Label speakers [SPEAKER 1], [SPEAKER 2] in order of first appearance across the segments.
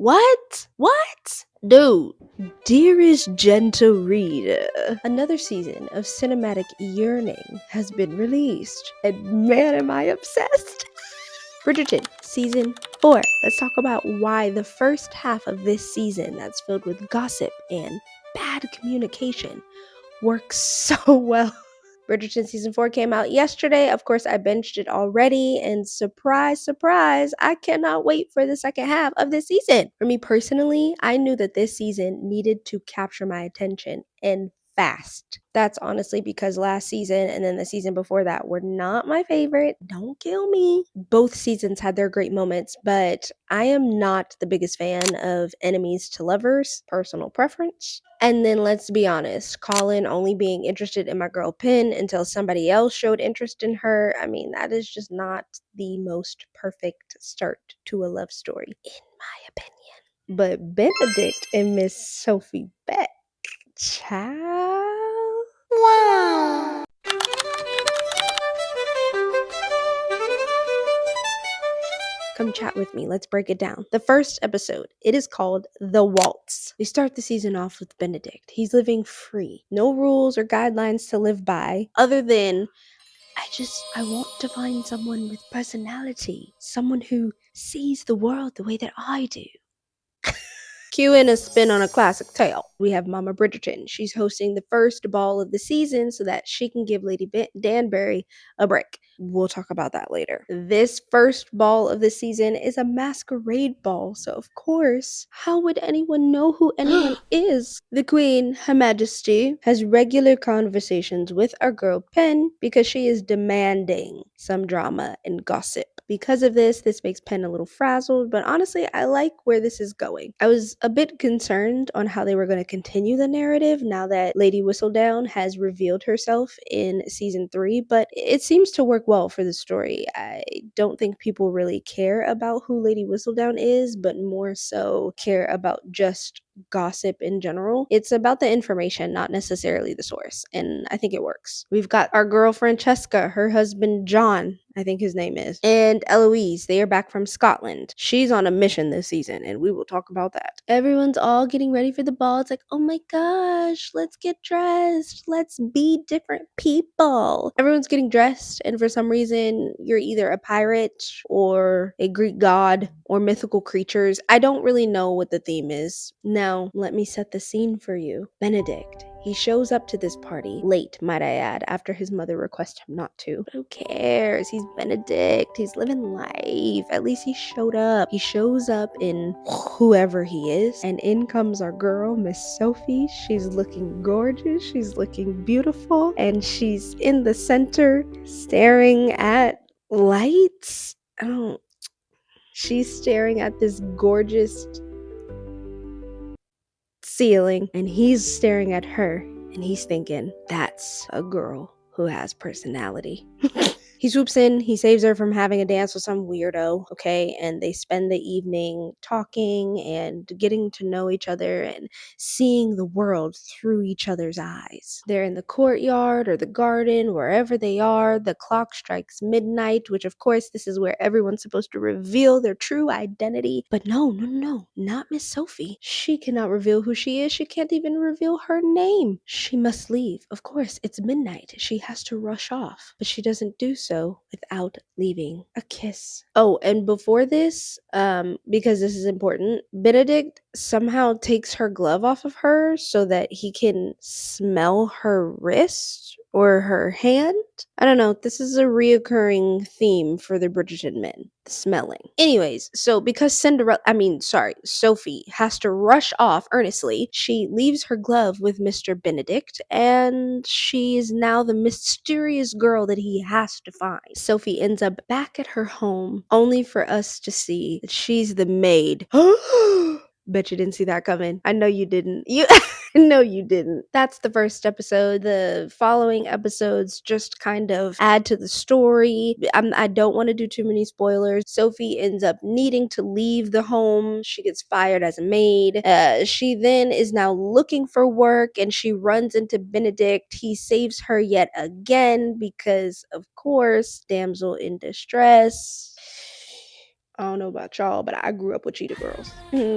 [SPEAKER 1] What? Dude. Dearest gentle reader, another season of cinematic yearning has been released, and man am I obsessed. Bridgerton season 4. Let's talk about why the first half of this season that's filled with gossip and bad communication works so well. Bridgerton season 4 came out yesterday. Of course, I binged it already, and surprise, surprise, I cannot wait for the second half of this season. For me personally, I knew that this season needed to capture my attention, and fast. That's honestly because last season and then the season before that were not my favorite. Don't kill me. Both seasons had their great moments, but I am not the biggest fan of enemies to lovers, personal preference. And then let's be honest, Colin only being interested in my girl Pin until somebody else showed interest in her. I mean, that is just not the most perfect start to a love story, in my opinion. But Benedict and Miss Sophie Beck, child. Wow. Come chat with me. Let's break it down. The first episode, it is called The Waltz. We start the season off with Benedict. He's living free. No rules or guidelines to live by other than I want to find someone with personality. Someone who sees the world the way that I do. Cue in a spin on a classic tale. We have Mama Bridgerton. She's hosting the first ball of the season so that she can give Lady Danbury a break. We'll talk about that later. This first ball of the season is a masquerade ball, so of course, how would anyone know who anyone is? The Queen, Her Majesty, has regular conversations with our girl Pen because she is demanding some drama and gossip. Because of this makes Pen a little frazzled, but honestly, I like where this is going. I was a bit concerned on how they were going to continue the narrative now that Lady Whistledown has revealed herself in season 3, but it seems to work well for the story. I don't think people really care about who Lady Whistledown is, but more so care about just gossip in general. It's about the information, not necessarily the source, and I think it works. We've got our girl Francesca, her husband John, I think his name is, and Eloise. They are back from Scotland. She's on a mission this season, and we will talk about that. Everyone's all getting ready for the ball. It's like, oh my gosh, let's get dressed. Let's be different people. Everyone's getting dressed, and for some reason, you're either a pirate or a Greek god or mythical creatures. I don't really know what the theme is. Now, let me set the scene for you. Benedict. He shows up to this party, late, might I add, after his mother requests him not to. But who cares? He's Benedict. He's living life. At least he showed up. He shows up in whoever he is, and in comes our girl, Miss Sophie. She's looking gorgeous. She's looking beautiful, and she's in the center, staring at lights. She's staring at this gorgeous ceiling, and he's staring at her, and he's thinking, that's a girl who has personality. He swoops in, he saves her from having a dance with some weirdo, okay? And they spend the evening talking and getting to know each other and seeing the world through each other's eyes. They're in the courtyard or the garden, wherever they are. The clock strikes midnight, which of course, this is where everyone's supposed to reveal their true identity. But no, not Miss Sophie. She cannot reveal who she is. She can't even reveal her name. She must leave. Of course, it's midnight. She has to rush off, but she doesn't do so without leaving a kiss. Oh, and before this, because this is important, Benedict somehow takes her glove off of her so that he can smell her wrist or her hand. I don't know. This is a reoccurring theme for the Bridgerton men. The smelling. Anyways, so because Sophie has to rush off earnestly, she leaves her glove with Mr. Benedict, and she is now the mysterious girl that he has to find. Sophie ends up back at her home, only for us to see that she's the maid. Bet you didn't see that coming. I know you didn't. No, you didn't. That's the first episode. The following episodes just kind of add to the story. I don't want to do too many spoilers. Sophie ends up needing to leave the home. She gets fired as a maid. She then is now looking for work, and she runs into Benedict. He saves her yet again because, of course, damsel in distress. I don't know about y'all, but I grew up with cheetah girls.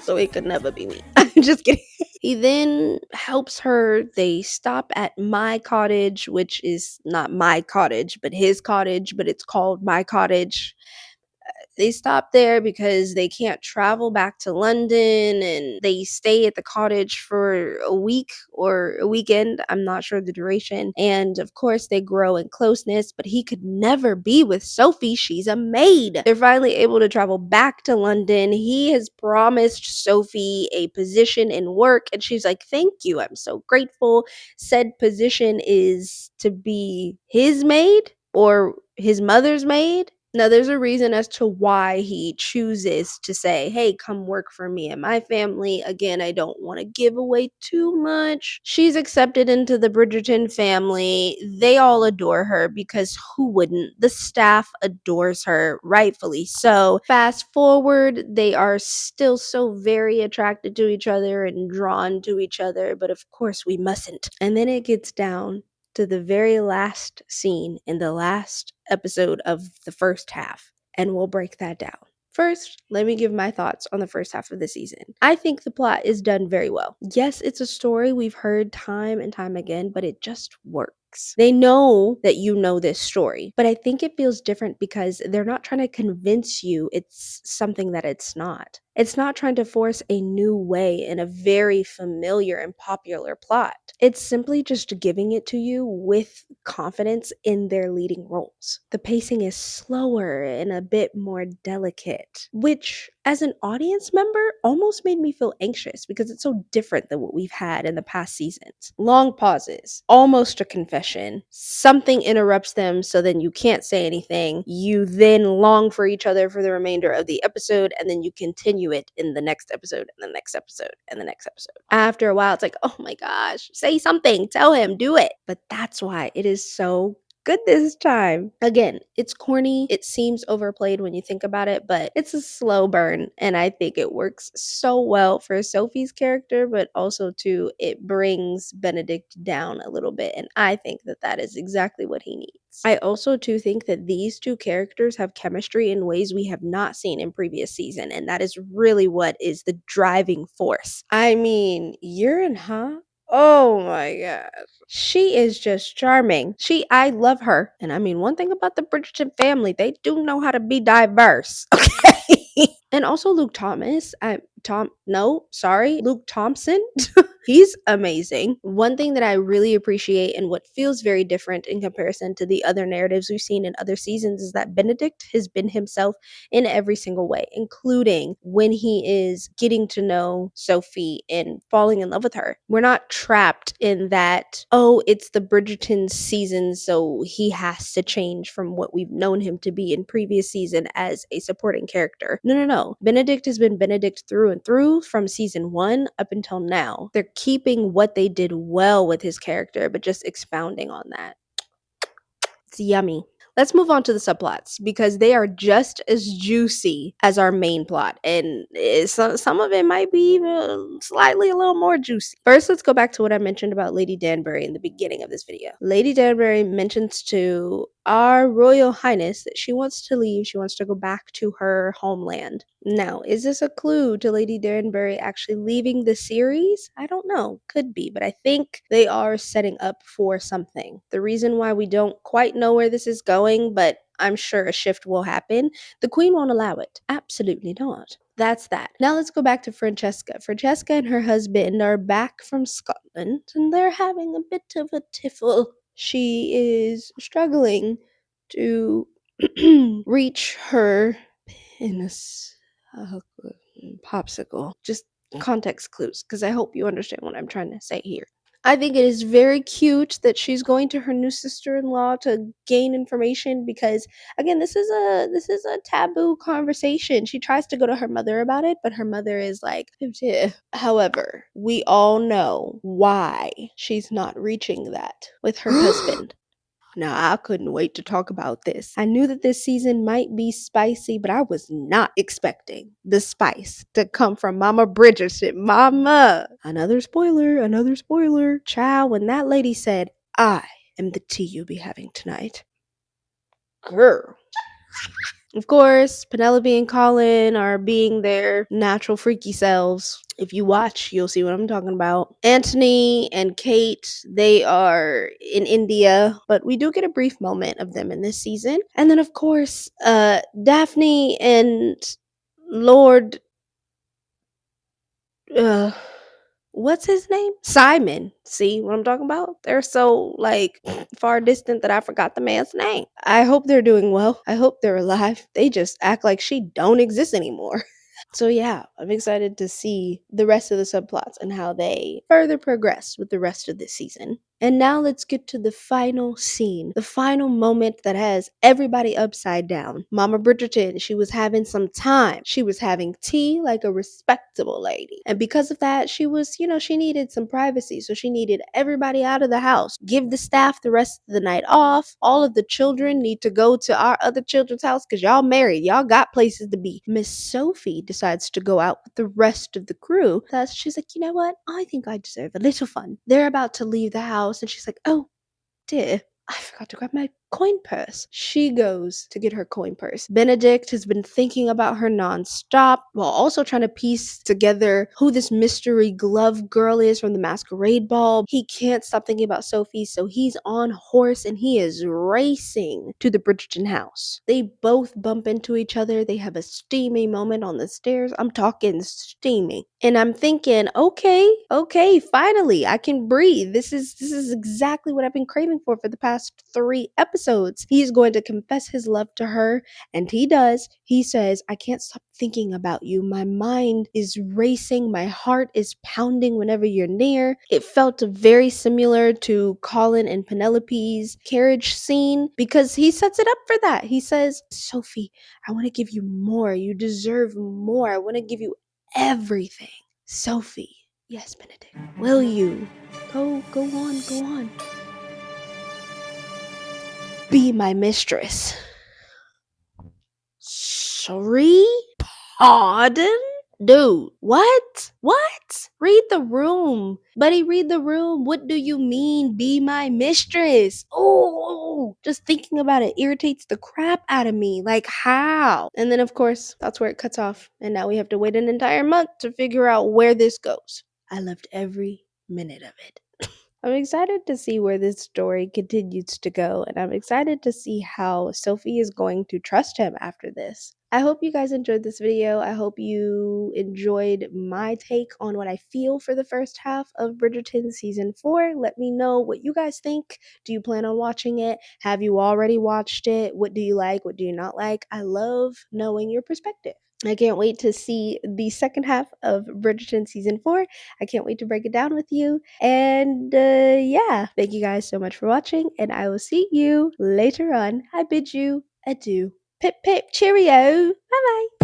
[SPEAKER 1] So it could never be me. I'm just kidding. He then helps her. They stop at my cottage, which is not my cottage, but his cottage, but it's called my cottage. They stop there because they can't travel back to London, and they stay at the cottage for a week or a weekend. I'm not sure the duration. And of course, they grow in closeness, but he could never be with Sophie. She's a maid. They're finally able to travel back to London. He has promised Sophie a position in work, and she's like, "Thank you. I'm so grateful." Said position is to be his maid or his mother's maid. Now, there's a reason as to why he chooses to say, "Hey, come work for me and my family." Again, I don't want to give away too much. She's accepted into the Bridgerton family. They all adore her because who wouldn't? The staff adores her, rightfully so. Fast forward, they are still so very attracted to each other and drawn to each other, but of course we mustn't. And then it gets down to the very last scene in the last episode of the first half, and we'll break that down. First, let me give my thoughts on the first half of the season. I think the plot is done very well. Yes, it's a story we've heard time and time again, but it just works. They know that you know this story, but I think it feels different because they're not trying to convince you it's something that it's not. It's not trying to force a new way in a very familiar and popular plot. It's simply just giving it to you with confidence in their leading roles. The pacing is slower and a bit more delicate, which, as an audience member, almost made me feel anxious because it's so different than what we've had in the past seasons. Long pauses, almost a confession. Something interrupts them, so then you can't say anything. You then long for each other for the remainder of the episode, and then you continue it in the next episode, and the next episode, and the next episode. After a while, it's like, oh my gosh, say something, tell him, do it. But that's why it is so good this time. Again, it's corny. It seems overplayed when you think about it, but it's a slow burn, and I think it works so well for Sophie's character, but also too, it brings Benedict down a little bit, and I think that that is exactly what he needs. I also too think that these two characters have chemistry in ways we have not seen in previous season, and that is really what is the driving force. I mean, Urine, huh? Oh my gosh. She is just charming. I love her. And I mean, one thing about the Bridgerton family, they do know how to be diverse. Okay. And also Luke Thomas. Luke Thompson. He's amazing. One thing that I really appreciate and what feels very different in comparison to the other narratives we've seen in other seasons is that Benedict has been himself in every single way, including when he is getting to know Sophie and falling in love with her. We're not trapped in that, oh, it's the Bridgerton season, so he has to change from what we've known him to be in previous season as a supporting character. No. Benedict has been Benedict through and through from season 1 up until now. They're keeping what they did well with his character, but just expounding on that. It's yummy. Let's move on to the subplots because they are just as juicy as our main plot, and some of it might be even slightly a little more juicy. First, let's go back to what I mentioned about Lady Danbury in the beginning of this video. Lady Danbury mentions to our Royal Highness that she wants to leave. She wants to go back to her homeland. Now, is this a clue to Lady Danbury actually leaving the series? I don't know. Could be, but I think they are setting up for something. The reason why we don't quite know where this is going, but I'm sure a shift will happen, the Queen won't allow it. Absolutely not. That's that. Now let's go back to Francesca. Francesca and her husband are back from Scotland, and they're having a bit of a tiffle. She is struggling to reach her penis. Popsicle. Just context clues, because I hope you understand what I'm trying to say here. I think it is very cute that she's going to her new sister-in-law to gain information because again, this is a taboo conversation. She tries to go to her mother about it, but her mother is like, however, we all know why she's not reaching that with her husband. Now, I couldn't wait to talk about this. I knew that this season might be spicy, but I was not expecting the spice to come from Mama Bridgerton. Mama! Another spoiler. Child, when that lady said, "I am the tea you'll be having tonight." Girl. Of course, Penelope and Colin are being their natural freaky selves. If you watch, you'll see what I'm talking about. Anthony and Kate, they are in India, but we do get a brief moment of them in this season. And then, of course, Daphne and Lord, uh, what's his name? Simon. See what I'm talking about? They're so like far distant that I forgot the man's name. I hope they're doing well. I hope they're alive. They just act like she don't exist anymore. So yeah, I'm excited to see the rest of the subplots and how they further progress with the rest of this season. And now let's get to the final scene, the final moment that has everybody upside down. Mama Bridgerton, she was having some time. She was having tea like a respectable lady. And because of that, she was, she needed some privacy. So she needed everybody out of the house. Give the staff the rest of the night off. All of the children need to go to our other children's house because y'all married. Y'all got places to be. Miss Sophie decides to go out with the rest of the crew. Thus, she's like, you know what? I think I deserve a little fun. They're about to leave the house and she's like, oh dear, I forgot to grab my coin purse. She goes to get her coin purse. Benedict has been thinking about her nonstop while also trying to piece together who this mystery glove girl is from the masquerade ball. He can't stop thinking about Sophie, so he's on horse and he is racing to the Bridgerton house. They both bump into each other. They have a steamy moment on the stairs. I'm talking steamy. And I'm thinking, okay, finally, I can breathe. This is exactly what I've been craving for the past 3 episodes. He's going to confess his love to her, and he does. He says, I can't stop thinking about you. My mind is racing. My heart is pounding whenever you're near. It felt very similar to Colin and Penelope's carriage scene because he sets it up for that. He says, Sophie, I want to give you more. You deserve more. I want to give you everything. Sophie. Yes, Benedict. Will you? Go on. Be my mistress. Sorry? Pardon? Dude, what? What? Read the room. Buddy, read the room. What do you mean, be my mistress? Oh, just thinking about it irritates the crap out of me. Like, how? And then, of course, that's where it cuts off. And now we have to wait an entire month to figure out where this goes. I loved every minute of it. I'm excited to see where this story continues to go, and I'm excited to see how Sophie is going to trust him after this. I hope you guys enjoyed this video. I hope you enjoyed my take on what I feel for the first half of Bridgerton Season 4. Let me know what you guys think. Do you plan on watching it? Have you already watched it? What do you like? What do you not like? I love knowing your perspective. I can't wait to see the second half of Bridgerton Season 4. I can't wait to break it down with you. And yeah, thank you guys so much for watching, and I will see you later on. I bid you adieu. Pip pip cheerio. Bye bye.